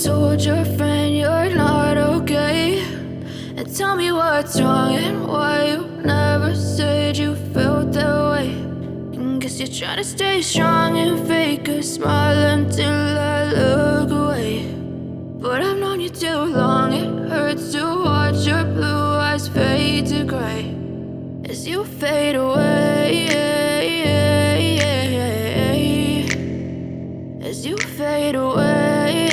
told your friend you're not okay, and tell me what's wrong and why you never said you felt that way. And guess you're trying to stay strong and fake a smile until I look away. But I've known you too long, it hurts to watch your blue eyes fade to gray as you fade away, as you fade away.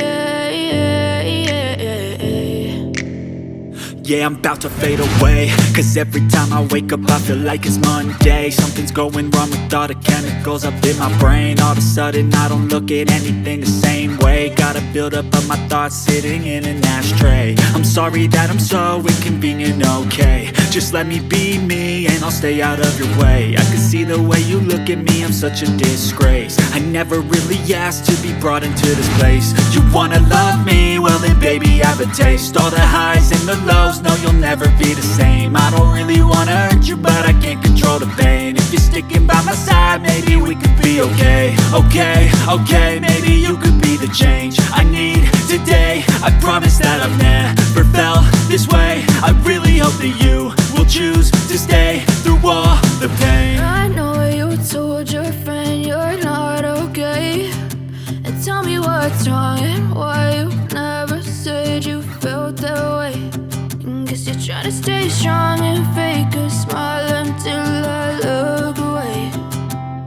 Yeah, I'm about to fade away, cause every time I wake up I feel like it's Monday. Something's going wrong with all the chemicals up in my brain. All of a sudden I don't look at anything the same way. Gotta build up of my thoughts sitting in an ashtray. I'm sorry that I'm so inconvenient, okay. Just let me be me and I'll stay out of your way. I can see the way you look at me, I'm such a disgrace. I never really asked to be brought into this place. You wanna love me? Well then baby I have a taste. All the highs and the lows, no you'll never be the same. I don't really wanna hurt you but I can't control the pain. If you're sticking by my side maybe we could be okay. Okay, maybe you could be the change I need today. I promise that I've never felt this way. I really hope that you will choose to stay through all the pain. I know you told your friend you're not okay, and tell me what's wrong and why you never said you felt that way. And guess you're trying to stay strong and fake a smile until I look away.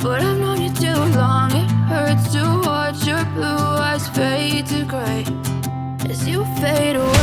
But I've known you too long, it hurts to watch your blue eyes fade to gray as you fade away.